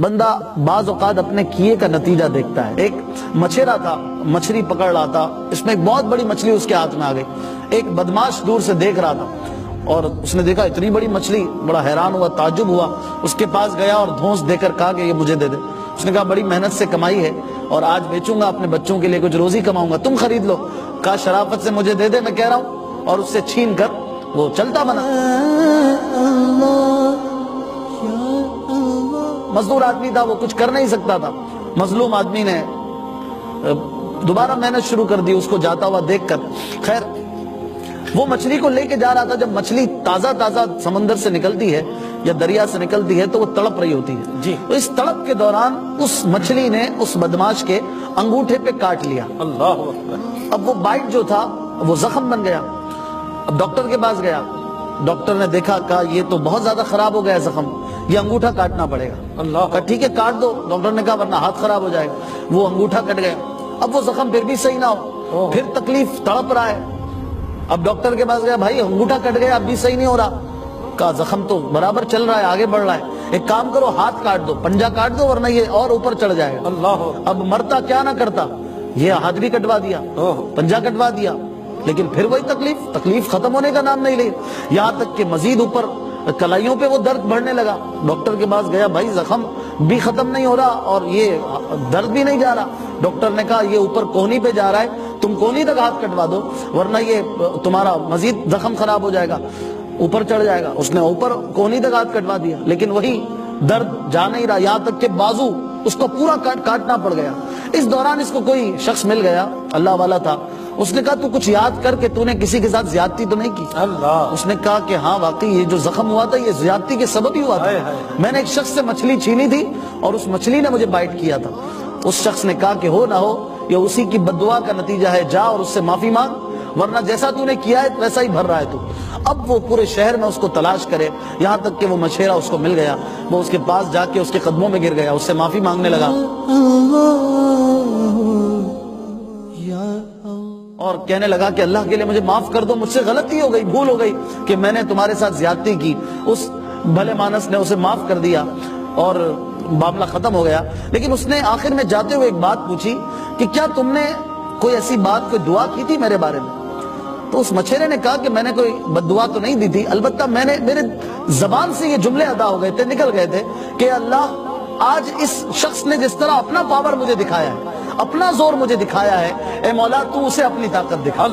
بندہ بعض اوقات اپنے کیے کا نتیجہ دیکھتا ہے۔ ایک مچھیرا تھا، مچھلی پکڑ رہا تھا، اس میں ایک بہت بڑی مچھلی اس کے ہاتھ میں آ گئی۔ ایک بدماش دور سے دیکھ رہا تھا اور اس نے دیکھا اتنی بڑی مچھلی، بڑا حیران ہوا، تعجب ہوا، اس کے پاس گیا اور دھونس دے کر کہا کہ یہ مجھے دے دے۔ اس نے کہا بڑی محنت سے کمائی ہے اور آج بیچوں گا، اپنے بچوں کے لیے کچھ روزی کماؤں گا، تم خرید لو۔ کہا شرافت سے مجھے دے دے، میں کہہ رہا ہوں، اور اس سے چھین کر وہ چلتا بنا۔ مزدور آدمی تھا، وہ کچھ کر نہیں سکتا تھا۔ مظلوم آدمی نے دوبارہ محنت شروع کر دی اس کو جاتا ہوا دیکھ کر۔ خیر وہ مچھلی کو لے کے جا رہا تھا۔ جب مچھلی تازہ تازہ سمندر سے نکلتی ہے یا دریا سے نکلتی ہے تو وہ تڑپ رہی ہوتی ہے تو اس تڑپ کے دوران اس مچھلی نے اس بدماش کے انگوٹھے پہ کاٹ لیا۔ اللہ اکبر۔ اب وہ بائٹ جو تھا وہ زخم بن گیا۔ اب ڈاکٹر کے پاس گیا، ڈاکٹر نے دیکھا، کہا یہ تو بہت زیادہ خراب ہو گیا ہے زخم، یہ انگوٹھا کاٹنا پڑے گا۔ کہا ٹھیک ہے کاٹ دو۔ ڈاکٹر نے کہا ورنہ ہاتھ خراب ہو جائے گا۔ وہ انگوٹھا کٹ گیا۔ اب وہ زخم پھر بھی صحیح نہ ہو، پھر تکلیف، تڑپ رہا ہے۔ اب ڈاکٹر کے پاس گیا، بھائی انگوٹھا کٹ گیا اب بھی صحیح نہیں ہو رہا۔ کہا زخم تو برابر چل رہا ہے، آگے بڑھ رہا ہے، ایک کام کرو ہاتھ کاٹ دو، پنجہ کاٹ دو ورنہ یہ اور اوپر چڑھ جائے گا۔ اب مرتا کیا نہ کرتا، یہ ہاتھ بھی کٹوا دیا، پنجہ کٹوا دیا، لیکن پھر وہی تکلیف ختم ہونے کا نام نہیں لے، یہاں تک کہ مزید اوپر کلائیوں پہ وہ درد بڑھنے لگا۔ ڈاکٹر کے پاس گیا، بھائی زخم بھی ختم نہیں ہو رہا اور یہ درد بھی نہیں جا رہا۔ ڈاکٹر نے کہا یہ اوپر کونی پہ جا رہا ہے، تم کونی تک ہاتھ کٹوا دو ورنہ یہ تمہارا مزید زخم خراب ہو جائے گا، اوپر چڑھ جائے گا۔ اس نے اوپر کونی تک ہاتھ کٹوا دیا لیکن وہی درد جا نہیں رہا، یہاں تک کہ بازو اس کو پورا کاٹنا پڑ گیا۔ اس دوران اس کو کوئی شخص مل گیا، اللہ والا تھا، اس نے کہا تو کچھ یاد کر کے تو نے کسی کے ساتھ زیادتی تو نہیں کی؟ اس نے کہا کہ ہاں واقعی یہ جو زخم ہوا تھا یہ زیادتی کے سبب ہی ہوا تھا۔ میں نے ایک شخص سے مچھلی چھینی تھی اور اس مچھلی نے مجھے بائٹ کیا تھا۔ اس شخص نے کہا کہ ہو نہ ہو یہ اسی کی بددعا کا نتیجہ ہے، جا اور اس سے معافی مانگ ورنہ جیسا تو نے کیا ہے ویسا ہی بھر رہا ہے تو۔ اب وہ پورے شہر میں اس کو تلاش کرے، یہاں تک کہ وہ مچھیرا اس کو مل گیا۔ وہ اس کے پاس جا کے اس کے قدموں میں گر گیا، اس سے معافی مانگنے لگا اور کہنے لگا کہ اللہ کے لیے مجھے معاف کر دو، مجھ سے غلطی ہو گئی، بھول ہو گئی کہ میں نے تمہارے ساتھ زیادتی کی۔ اس بھلے مانس نے اسے معاف کر دیا اور معاملہ ختم ہو گیا۔ لیکن اس نے آخر میں جاتے ہوئے ایک بات پوچھی کہ کیا تم نے کوئی ایسی بات، کوئی دعا کی تھی میرے بارے میں؟ تو اس مچھیرے نے کہا کہ میں نے کوئی بد دعا تو نہیں دی تھی، البتہ میرے زبان سے یہ جملے ادا ہو گئے تھے، نکل گئے تھے کہ اللہ آج اس شخص نے جس طرح اپنا پاور مجھے دکھایا ہے، اپنا زور مجھے دکھایا ہے، اے مولا تو اسے اپنی طاقت دکھا۔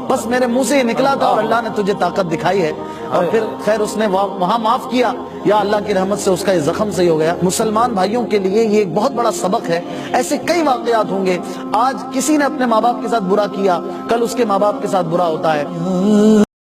بس میرے منہ سے یہ نکلا تھا اور اللہ نے تجھے طاقت دکھائی ہے۔ اور پھر خیر اس نے وہاں معاف کیا، یا اللہ کی رحمت سے اس کا یہ زخم صحیح ہو گیا۔ مسلمان بھائیوں کے لیے یہ ایک بہت بڑا سبق ہے۔ ایسے کئی واقعات ہوں گے، آج کسی نے اپنے ماں باپ کے ساتھ برا کیا، کل اس کے ماں باپ کے ساتھ برا ہوتا ہے۔